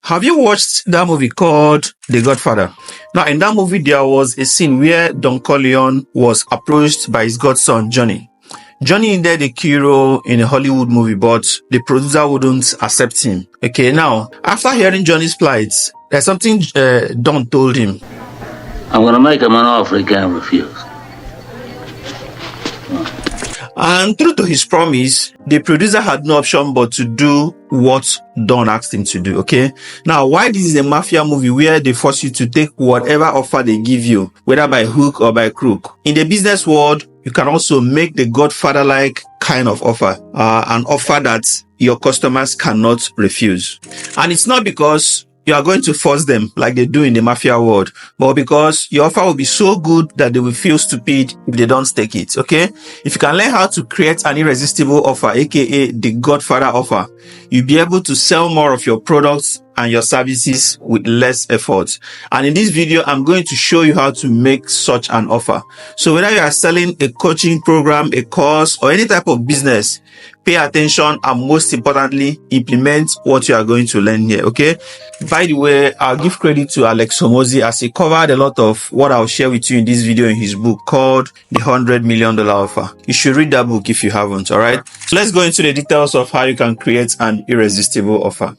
Have you watched that movie called The Godfather? Now, in that movie, there was a scene where Don Corleone was approached by his godson, Johnny. Johnny needed a key role in a Hollywood movie, but the producer wouldn't accept him. Okay, now, after hearing Johnny's plight, there's something Don told him. I'm going to make him an offer he can't refuse. And true to his promise, the producer had no option but to do what Don asked him to do, okay? Now, why this is a mafia movie where they force you to take whatever offer they give you, whether by hook or by crook? In the business world, you can also make the Godfather-like kind of offer, an offer that your customers cannot refuse. And it's not because you are going to force them like they do in the mafia world, but because your offer will be so good that they will feel stupid if they don't take it, okay? If you can learn how to create an irresistible offer, aka the Godfather offer, you'll be able to sell more of your products and your services with less effort. And in this video, I'm going to show you how to make such an offer. So whether you are selling a coaching program, a course, or any type of business, pay attention and most importantly, implement what you are going to learn here, okay? By the way, I'll give credit to Alex Homozy as he covered a lot of what I'll share with you in this video in his book called The $100 Million Offer. You should read that book if you haven't, all right? So let's go into the details of how you can create an irresistible offer.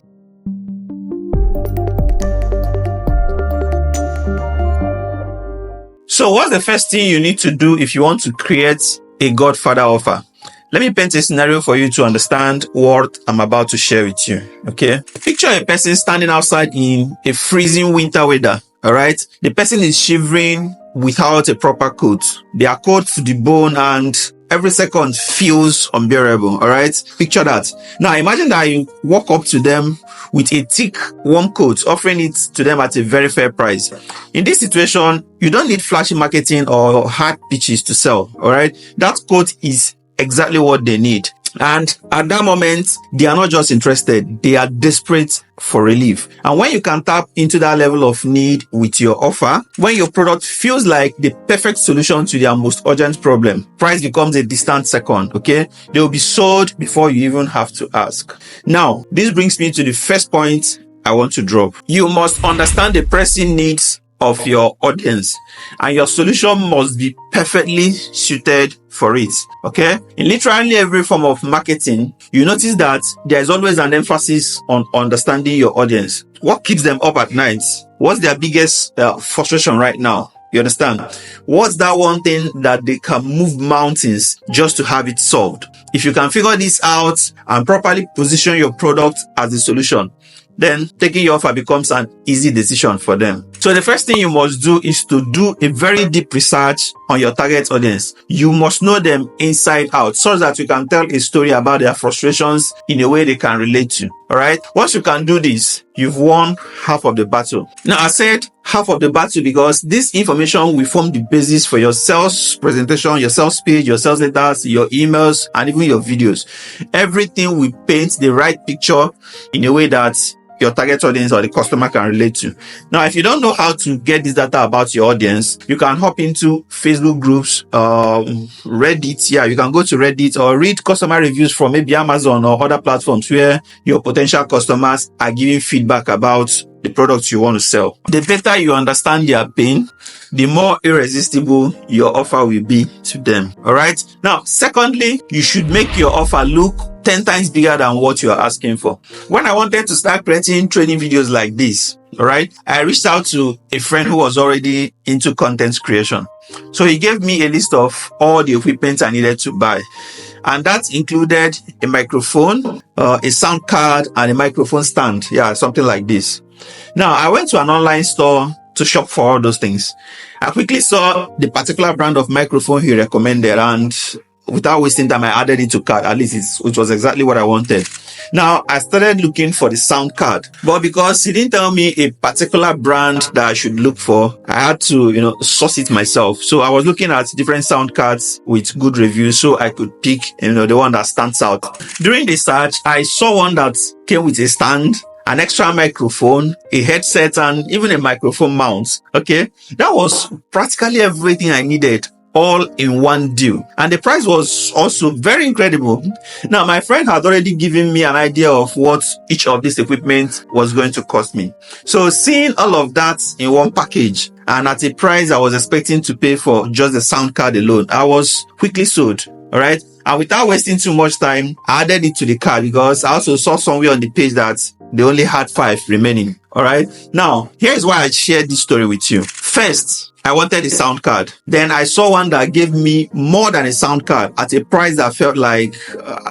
So what's the first thing you need to do if you want to create a Godfather offer? Let me paint a scenario for you to understand what I'm about to share with you, okay? Picture a person standing outside in a freezing winter weather, all right? The person is shivering without a proper coat. They are cold to the bone and every second feels unbearable, all right? Picture that. Now imagine that you walk up to them with a thick, warm coat, offering it to them at a very fair price. In this situation, you don't need flashy marketing or hard pitches to sell, all right? That coat is exactly what they need. And at that moment, they are not just interested, they are desperate for relief. And when you can tap into that level of need with your offer, when your product feels like the perfect solution to their most urgent problem, price becomes a distant second, okay? They will be sold before you even have to ask. Now, this brings me to the first point I want to drop. You must understand the pressing needs of your audience, and your solution must be perfectly suited for it, okay? In literally every form of marketing, you notice that there is always an emphasis on understanding your audience. What keeps them up at night? What's their biggest frustration right now? You understand? What's that one thing that they can move mountains just to have it solved? If you can figure this out and properly position your product as the solution, then taking your offer becomes an easy decision for them. So the first thing you must do is to do a very deep research on your target audience. You must know them inside out so that you can tell a story about their frustrations in a way they can relate to. All right. Once you can do this, you've won half of the battle. Now, I said half of the battle because this information will form the basis for your sales presentation, your sales page, your sales letters, your emails, and even your videos. Everything will paint the right picture in a way that your target audience or the customer can relate to. Now, if you don't know how to get this data about your audience, you can hop into Facebook groups, Reddit. Yeah, you can go to Reddit or read customer reviews from maybe Amazon or other platforms where your potential customers are giving feedback about the products you want to sell. The better you understand their pain, the more irresistible your offer will be to them. All right. Now, secondly, you should make your offer look 10 times bigger than what you are asking for. When I wanted to start creating training videos like this, all right, I reached out to a friend who was already into content creation. So he gave me a list of all the equipment I needed to buy. And that included a microphone, a sound card, and a microphone stand. Yeah, something like this. Now, I went to an online store to shop for all those things. I quickly saw the particular brand of microphone he recommended, and without wasting time, I added it to cart. At least it was exactly what I wanted. Now, I started looking for the sound card, but because he didn't tell me a particular brand that I should look for, I had to, source it myself. So I was looking at different sound cards with good reviews so I could pick, the one that stands out. During the search, I saw one that came with a stand, an extra microphone, a headset, and even a microphone mount. Okay. That was practically everything I needed all in one deal. And the price was also very incredible. Now, my friend had already given me an idea of what each of this equipment was going to cost me. So seeing all of that in one package and at a price I was expecting to pay for just the sound card alone, I was quickly sold. All right. And without wasting too much time, I added it to the cart because I also saw somewhere on the page that they only had 5 remaining. All right. Now, here's why I shared this story with you. First, I wanted a sound card. Then I saw one that gave me more than a sound card at a price that felt like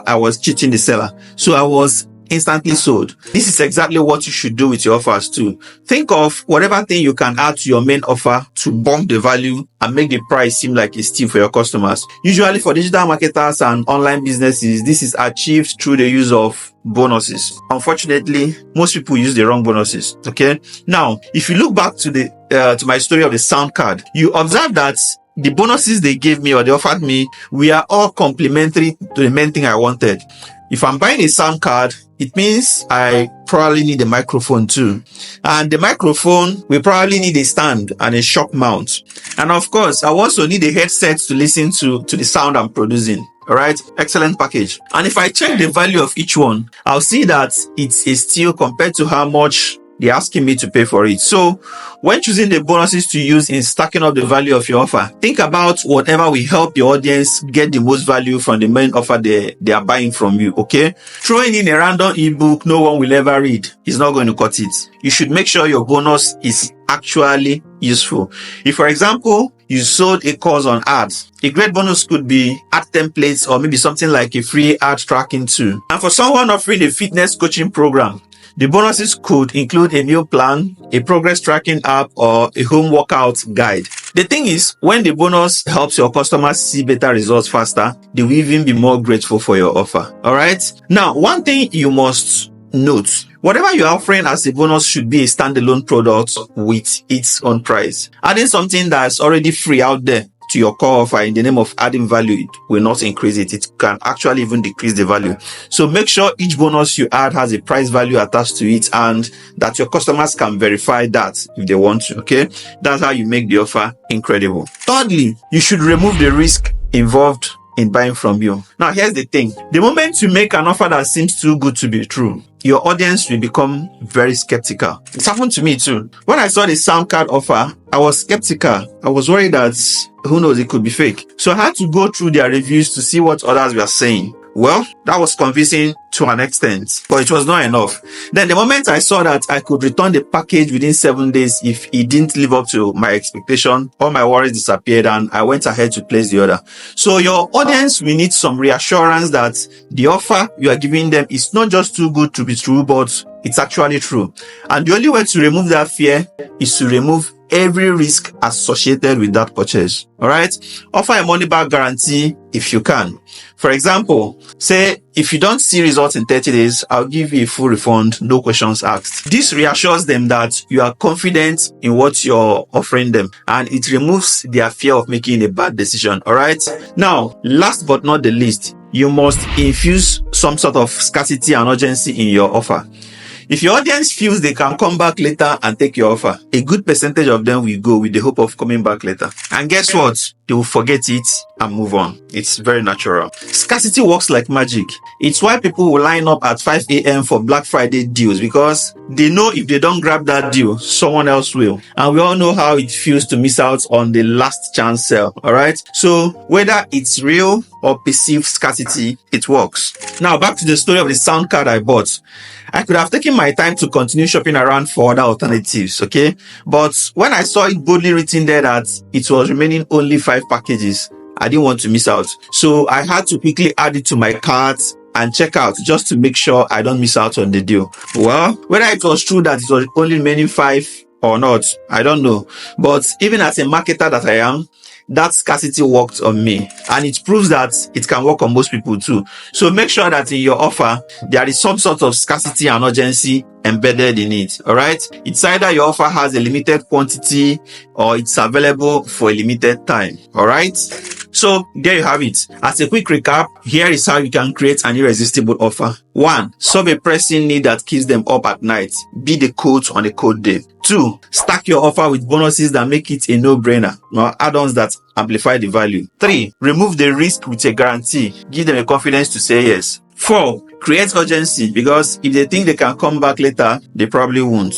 I was cheating the seller. So I was instantly sold. This is exactly what you should do with your offers too. Think of whatever thing you can add to your main offer to bump the value and make the price seem like a steal for your customers. Usually for digital marketers and online businesses, this is achieved through the use of bonuses. Unfortunately, most people use the wrong bonuses. Okay. Now, if you look back to my story of the sound card, you observe that the bonuses they gave me or they offered me were all complementary to the main thing I wanted. If I'm buying a sound card, it means I probably need a microphone too. And the microphone will probably need a stand and a shock mount. And of course, I also need a headset to listen to the sound I'm producing. All right. Excellent package. And if I check the value of each one, I'll see that it's a steal compared to how much they're asking me to pay for it. So when choosing the bonuses to use in stacking up the value of your offer, think about whatever will help your audience get the most value from the main offer they are buying from you. Okay. Throwing in a random ebook no one will ever read is not going to cut it. You should make sure your bonus is actually useful. If, for example, you sold a course on ads, a great bonus could be ad templates or maybe something like a free ad tracking tool. And for someone offering a fitness coaching program, the bonuses could include a meal plan, a progress tracking app, or a home workout guide. The thing is, when the bonus helps your customers see better results faster, they will even be more grateful for your offer. All right. Now, one thing you must note, whatever you're offering as a bonus should be a standalone product with its own price. Adding something that's already free out there to your core offer in the name of adding value, it will not increase it. It can actually even decrease the value. So make sure each bonus you add has a price value attached to it and that your customers can verify that if they want to. Okay. That's how you make the offer incredible. Thirdly, you should remove the risk involved in buying from you. Now, here's the thing. The moment you make an offer that seems too good to be true, your audience will become very skeptical. It's happened to me too. When I saw the sound card offer, I was skeptical. I was worried that, who knows, it could be fake. So I had to go through their reviews to see what others were saying. Well, that was convincing to an extent, but it was not enough. Then the moment I saw that I could return the package within 7 days if it didn't live up to my expectation, all my worries disappeared and I went ahead to place the order. So your audience will need some reassurance that the offer you are giving them is not just too good to be true, but it's actually true. And the only way to remove that fear is to remove every risk associated with that purchase. All right. Offer a money back guarantee if you can. For example, say if you don't see results in 30 days, I'll give you a full refund, no questions asked. This reassures them that you are confident in what you're offering them and it removes their fear of making a bad decision. All right. Now, last but not the least, you must infuse some sort of scarcity and urgency in your offer. If your audience feels they can come back later and take your offer, a good percentage of them will go with the hope of coming back later. And guess what? They will forget it and move on. It's very natural. Scarcity works like magic. It's why people will line up at 5 a.m. for Black Friday deals because they know if they don't grab that deal, someone else will. And we all know how it feels to miss out on the last chance sale. All right. So whether it's real or perceived scarcity, it works. Now back to the story of the sound card I bought. I could have taken my time to continue shopping around for other alternatives, okay? But when I saw it boldly written there that it was remaining only 5 packages, I didn't want to miss out. So I had to quickly add it to my cart and check out just to make sure I don't miss out on the deal. Well, whether it was true that it was only remaining 5 or not, I don't know. But even as a marketer that I am, that scarcity worked on me and it proves that it can work on most people too. So make sure that in your offer, there is some sort of scarcity and urgency embedded in it. All right. It's either your offer has a limited quantity or it's available for a limited time. All right. So there you have it. As a quick recap, here is how you can create an irresistible offer. 1. Solve a pressing need that keeps them up at night. Be the coach on a cold day. 2. Stack your offer with bonuses that make it a no-brainer, or add-ons that amplify the value. 3. Remove the risk with a guarantee. Give them a confidence to say yes. 4. Create urgency, because if they think they can come back later, they probably won't.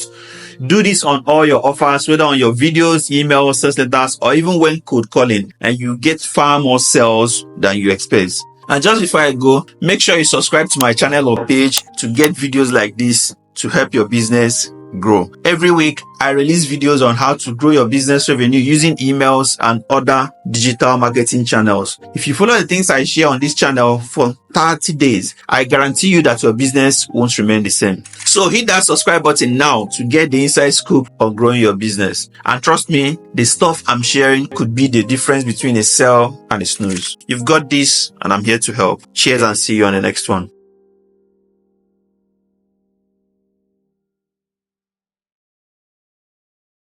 Do this on all your offers, whether on your videos, emails, sales letters, or even when cold calling, and you get far more sales than you expect. And just before I go, make sure you subscribe to my channel or page to get videos like this to help your business grow. Every week, I release videos on how to grow your business revenue using emails and other digital marketing channels. If you follow the things I share on this channel for 30 days, I guarantee you that your business won't remain the same. So hit that subscribe button now to get the inside scoop on growing your business. And trust me, the stuff I'm sharing could be the difference between a sell and a snooze. You've got this, and I'm here to help. Cheers and see you on the next one.